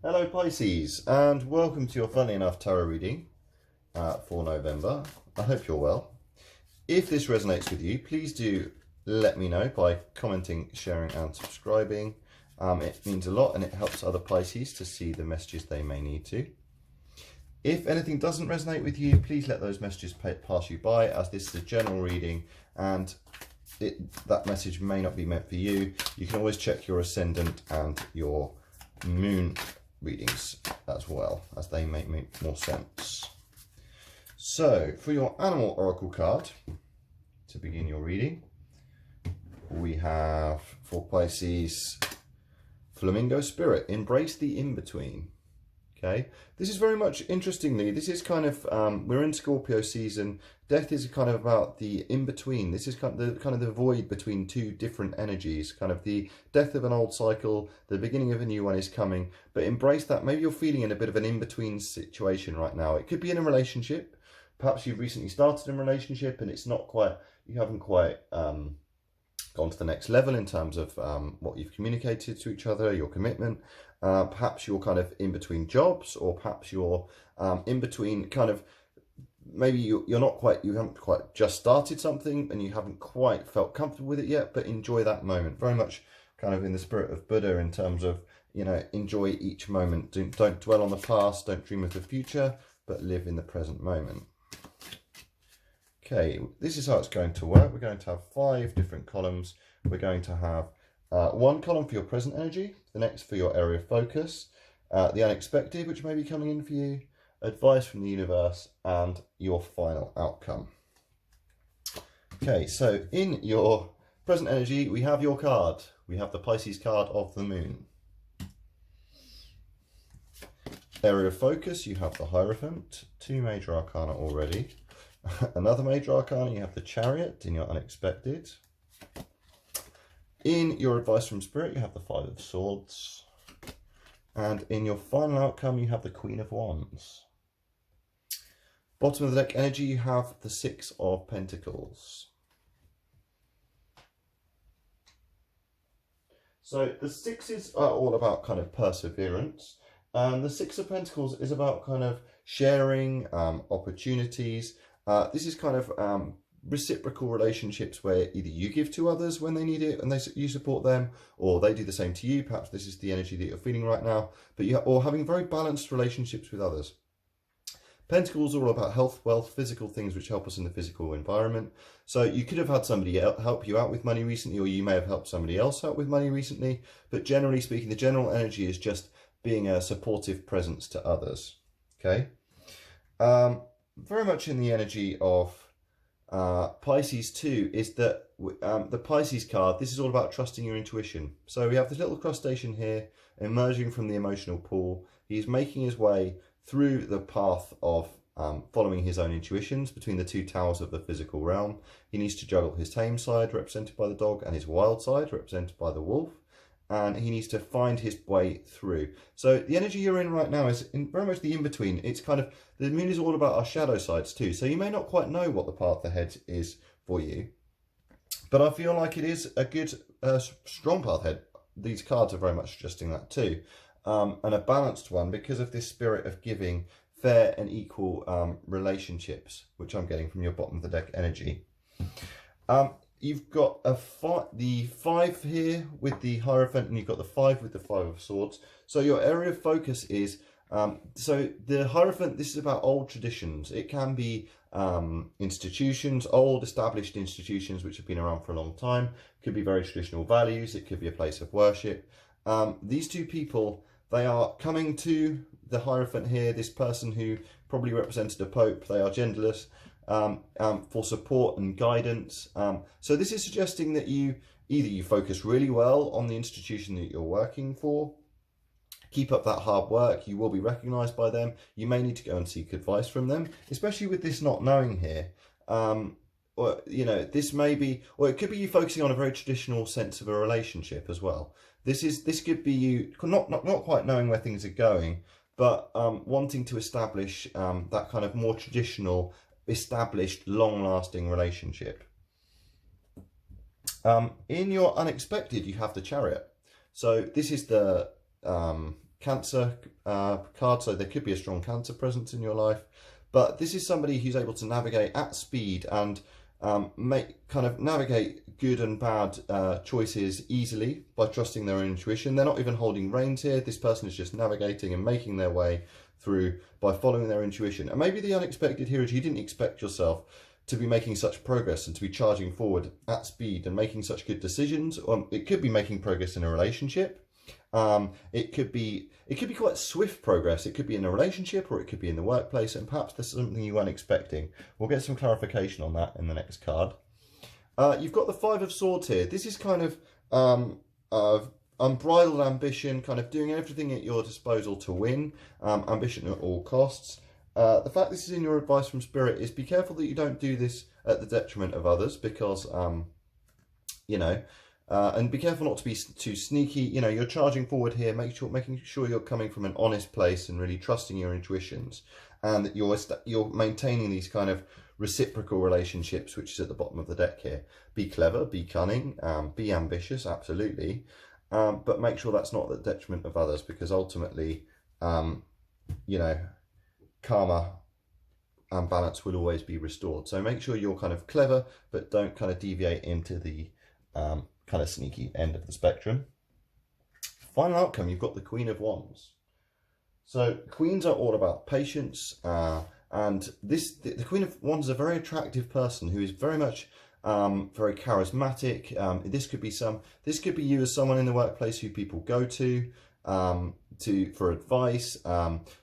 Hello Pisces, and welcome to your Funnily Enough Tarot reading for November. I hope you're well. If this resonates with you, please do let me know by commenting, sharing and subscribing. It means a lot and it helps other Pisces to see the messages they may need to. If anything doesn't resonate with you, please let those messages pass you by, as this is a general reading and that message may not be meant for you. You can always check your ascendant and your moon readings as well, as they make more sense. So for your animal oracle card to begin your reading, we have for Pisces, Flamingo Spirit, embrace the in-between. Okay, this is very much, interestingly, this is kind of, we're in Scorpio season. Death is kind of about the in-between. This is kind of the void between two different energies, kind of the death of an old cycle, the beginning of a new one is coming, but embrace that. Maybe you're feeling in a bit of an in-between situation right now. It could be in a relationship. Perhaps you've recently started a relationship and it's not quite, you haven't quite gone to the next level in terms of what you've communicated to each other, your commitment. Perhaps you're kind of in between jobs, or perhaps you're in between kind of, maybe you haven't quite just started something and you haven't quite felt comfortable with it yet, but enjoy that moment. Very much kind of in the spirit of Buddha in terms of, you know, enjoy each moment. Don't dwell on the past, don't dream of the future, but live in the present moment. Okay, this is how it's going to work. We're going to have 5 different columns. We're going to have one column for your present energy, the next for your area of focus, the unexpected, which may be coming in for you, advice from the universe, and your final outcome. Okay, so in your present energy, we have your card. We have the Pisces card of the moon. Area of focus, you have the Hierophant, 2 major arcana already. Another major arcana, you have the Chariot in your unexpected. In your advice from Spirit, you have the 5 of Swords. And in your final outcome, you have the Queen of Wands. Bottom of the deck energy, you have the 6 of Pentacles. So the 6s are all about kind of perseverance. And the 6 of Pentacles is about kind of sharing, opportunities. This is kind of reciprocal relationships where either you give to others when they need it and you support them, or they do the same to you. Perhaps this is the energy that you're feeling right now, but or having very balanced relationships with others. Pentacles are all about health, wealth, physical things which help us in the physical environment. So you could have had somebody help you out with money recently, or you may have helped somebody else out with money recently. But generally speaking, the general energy is just being a supportive presence to others. Okay. Very much in the energy of Pisces too is that the Pisces card, this is all about trusting your intuition. So we have this little crustacean here emerging from the emotional pool. He's making his way through the path of following his own intuitions between the 2 towers of the physical realm. He needs to juggle his tame side, represented by the dog, and his wild side, represented by the wolf. And he needs to find his way through. So the energy you're in right now is very much the in-between. It's kind of, the moon is all about our shadow sides too. So you may not quite know what the path ahead is for you, but I feel like it is a good, strong path ahead. These cards are very much suggesting that too. And a balanced one because of this spirit of giving fair and equal relationships, which I'm getting from your bottom of the deck energy. You've got the 5 here with the Hierophant, and you've got the 5 with the 5 of Swords. So your area of focus is, so the Hierophant, this is about old traditions. It can be institutions, old established institutions which have been around for a long time. It could be very traditional values. It could be a place of worship. These 2 people, they are coming to the Hierophant here, this person who probably represented a pope. They are genderless. For support and guidance. So this is suggesting that either you focus really well on the institution that you're working for, keep up that hard work, you will be recognized by them. You may need to go and seek advice from them, especially with this not knowing here. Or, you know, this may be, or it could be you focusing on a very traditional sense of a relationship as well. This could be you not quite knowing where things are going, but wanting to establish that kind of more traditional, established, long-lasting relationship. In your unexpected, you have the Chariot. So this is the Cancer card, so there could be a strong Cancer presence in your life. But this is somebody who's able to navigate at speed and navigate good and bad choices easily by trusting their own intuition. They're not even holding reins here. This person is just navigating and making their way through by following their intuition. And maybe the unexpected here is you didn't expect yourself to be making such progress and to be charging forward at speed and making such good decisions. It could be making progress in a relationship. It could be quite swift progress. It could be in a relationship, or it could be in the workplace, and perhaps there's something you weren't expecting. We'll get some clarification on that in the next card. You've got the Five of Swords here. This is kind of unbridled ambition, kind of doing everything at your disposal to win, ambition at all costs. The fact this is in your advice from Spirit is be careful that you don't do this at the detriment of others, because, and be careful not to be too sneaky. You're charging forward here, making sure you're coming from an honest place and really trusting your intuitions, and that you're maintaining these kind of reciprocal relationships, which is at the bottom of the deck here. Be clever, be cunning, be ambitious, absolutely, but make sure that's not at the detriment of others, because ultimately, karma and balance will always be restored. So make sure you're kind of clever, but don't kind of deviate into the kind of sneaky end of the spectrum. Final outcome, you've got the Queen of Wands. So queens are all about patience, and the Queen of Wands is a very attractive person who is very much very charismatic. This could be you as someone in the workplace who people go to for advice,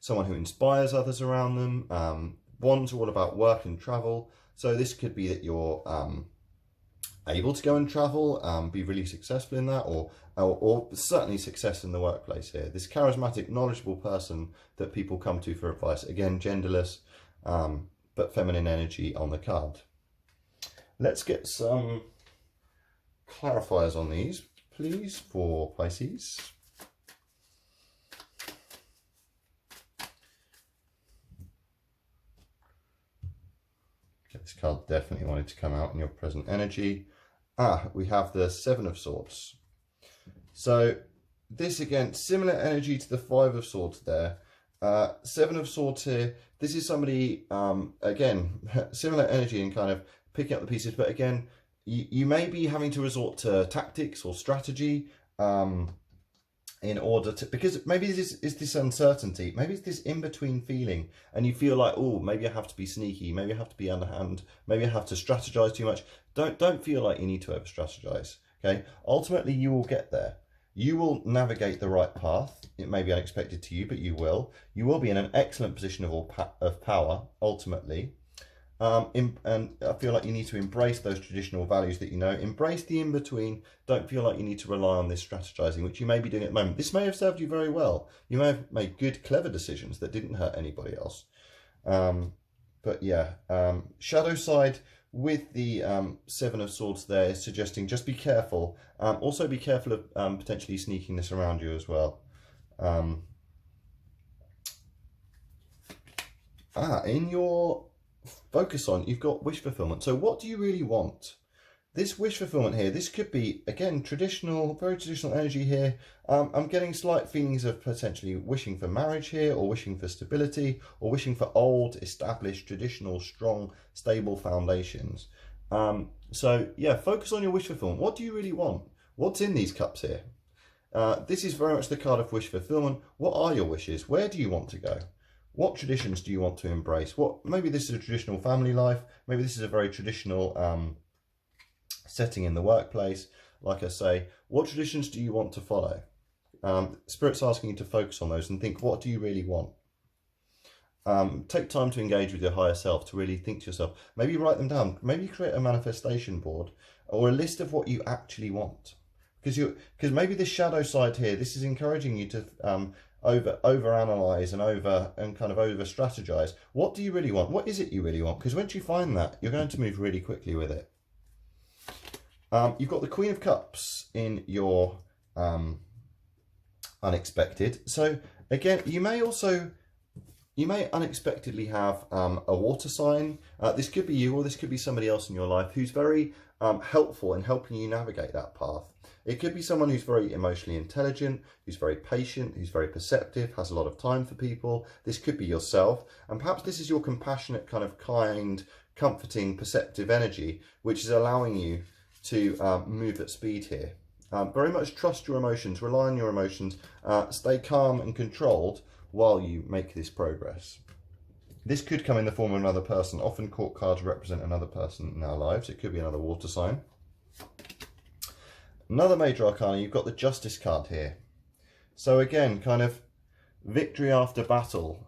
someone who inspires others around them. Wands are all about work and travel, so this could be that you're able to go and travel, be really successful in that, or certainly success in the workplace here. This charismatic, knowledgeable person that people come to for advice. Again, genderless, but feminine energy on the card. Let's get some clarifiers on these, please, for Pisces. This card definitely wanted to come out in your present energy. We have the Seven of Swords. So this, again, similar energy to the Five of Swords there. Seven of Swords here. This is somebody, again, similar energy and kind of picking up the pieces. But again, you may be having to resort to tactics or strategy in order to, because maybe this is this uncertainty, maybe it's this in-between feeling, and you feel like, oh, maybe I have to be sneaky, maybe I have to be underhand, maybe I have to strategize too much. Don't feel like you need to over strategize. Okay, ultimately you will get there. You will navigate the right path. It may be unexpected to you, but you will. You will be in an excellent position of power ultimately. And I feel like you need to embrace those traditional values that you know. Embrace the in-between. Don't feel like you need to rely on this strategizing, which you may be doing at the moment. This may have served you very well. You may have made good, clever decisions that didn't hurt anybody else. But yeah, shadow side with the Seven of Swords there is suggesting just be careful. Also be careful of potentially sneaking this around you as well. In your focus on, you've got wish fulfillment. So what do you really want? This wish fulfillment here, this could be, again, traditional, very traditional energy here. I'm getting slight feelings of potentially wishing for marriage here, or wishing for stability, or wishing for old, established, traditional, strong, stable foundations. So yeah, focus on your wish fulfillment. What do you really want? What's in these cups here? This is very much the card of wish fulfillment. What are your wishes? Where do you want to go? What traditions do you want to embrace? Maybe this is a traditional family life. Maybe this is a very traditional setting in the workplace. Like I say, what traditions do you want to follow? Spirit's asking you to focus on those and think, what do you really want? Take time to engage with your higher self, to really think to yourself. Maybe write them down. Maybe create a manifestation board or a list of what you actually want. Because maybe this shadow side here, this is encouraging you to overanalyze and kind of over strategize. What do you really want? What is it you really want? Because once you find that, you're going to move really quickly with it. You've got the Queen of Cups in your unexpected. So again, you may unexpectedly have a water sign. This could be you, or this could be somebody else in your life who's very helpful in helping you navigate that path. It could be someone who's very emotionally intelligent, who's very patient, who's very perceptive, has a lot of time for people. This could be yourself, and perhaps this is your compassionate, kind of kind, comforting, perceptive energy, which is allowing you to move at speed here. Very much trust your emotions, rely on your emotions, stay calm and controlled while you make this progress. This could come in the form of another person. Often court cards represent another person in our lives. It could be another water sign. Another major arcana, you've got the Justice card here. So again, kind of victory after battle.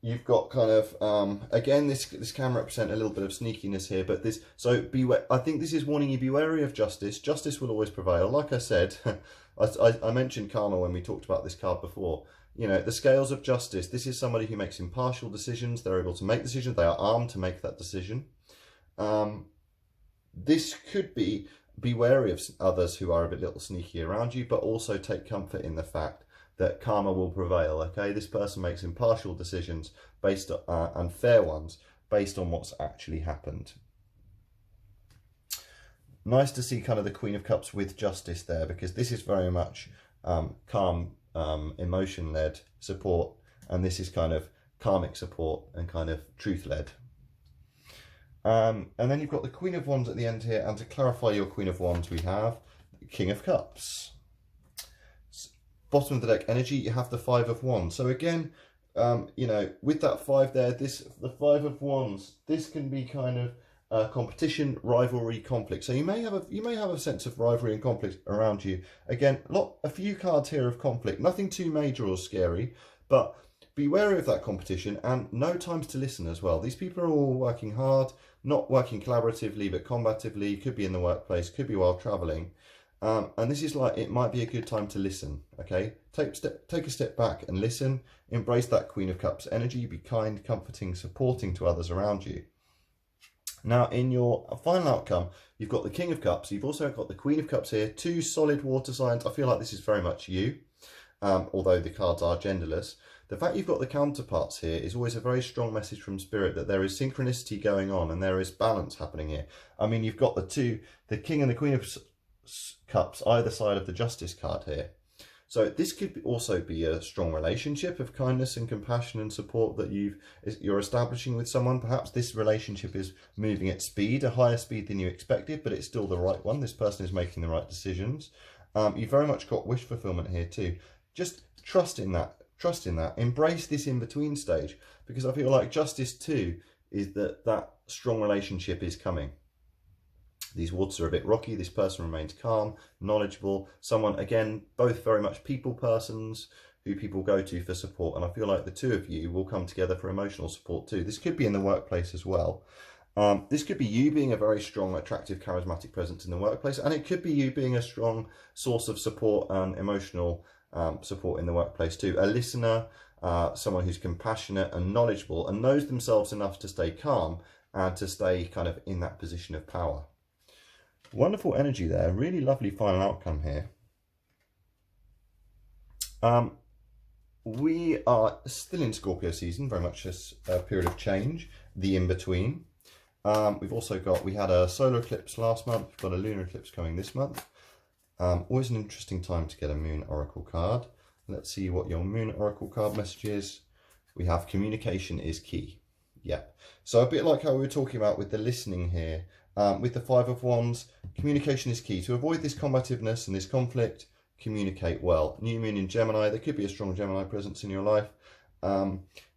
You've got kind of, again, this can represent a little bit of sneakiness here, but this, so beware, I think this is warning you, be wary of justice. Justice will always prevail. Like I said, I mentioned karma when we talked about this card before. You know, the scales of justice, this is somebody who makes impartial decisions. They're able to make decisions. They are armed to make that decision. This could be wary of others who are a bit little sneaky around you, but also take comfort in the fact that karma will prevail, okay? This person makes impartial decisions based on, and fair ones based on what's actually happened. Nice to see kind of the Queen of Cups with Justice there, because this is very much calm, emotion-led support, and this is kind of karmic support and kind of truth-led. And then you've got the Queen of Wands at the end here, and to clarify your Queen of Wands, we have the King of Cups. Bottom of the deck energy, you have the Five of Wands. So again, you know, with that 5 there, the Five of Wands, this can be kind of competition, rivalry, conflict. So you may have a sense of rivalry and conflict around you. Again, a few cards here of conflict, nothing too major or scary, but be wary of that competition, and no times to listen as well. These people are all working hard, not working collaboratively but combatively. Could be in the workplace, could be while traveling. And this is like, it might be a good time to listen, okay? Take a step back and listen. Embrace that Queen of Cups energy. Be kind, comforting, supporting to others around you. Now, in your final outcome, you've got the King of Cups. You've also got the Queen of Cups here. 2 solid water signs. I feel like this is very much you, although the cards are genderless. The fact you've got the counterparts here is always a very strong message from Spirit that there is synchronicity going on and there is balance happening here. I mean, you've got the King and the Queen of Cups either side of the Justice card here. So this could also be a strong relationship of kindness and compassion and support that you're establishing with someone. Perhaps this relationship is moving at speed, a higher speed than you expected, but it's still the right one. This person is making the right decisions. You've very much got wish fulfillment here too. Just trust in that. Trust in that. Embrace this in-between stage, because I feel like Justice too is that strong relationship is coming. These waters are a bit rocky. This person remains calm, knowledgeable. Someone, again, both very much people persons who people go to for support. And I feel like the two of you will come together for emotional support too. This could be in the workplace as well. This could be you being a very strong, attractive, charismatic presence in the workplace. And it could be you being a strong source of support and emotional support in the workplace too. A listener, someone who's compassionate and knowledgeable and knows themselves enough to stay calm and to stay kind of in that position of power. Wonderful energy there. Really lovely final outcome here. We are still in Scorpio season, very much a period of change, the in-between. We've also got, we had a solar eclipse last month, we've got a lunar eclipse coming this month. Always an interesting time to get a Moon Oracle card. Let's see what your Moon Oracle card message is. We have communication is key. Yeah. So a bit like how we were talking about with the listening here, with the Five of Wands, communication is key. To avoid this combativeness and this conflict, communicate well. New Moon in Gemini, there could be a strong Gemini presence in your life.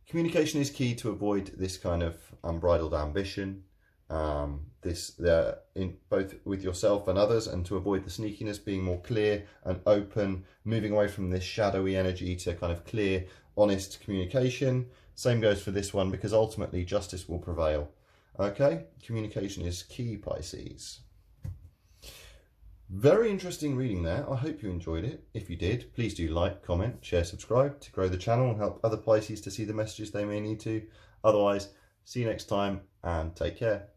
Communication is key to avoid this kind of unbridled ambition, in both with yourself and others, and to avoid the sneakiness, being more clear and open, moving away from this shadowy energy to kind of clear, honest communication. Same goes for this one, because ultimately justice will prevail. Okay, communication is key, Pisces. Very interesting reading there. I hope you enjoyed it. If you did, please do like, comment, share, subscribe to grow the channel and help other Pisces to see the messages they may need to. Otherwise, see you next time and take care.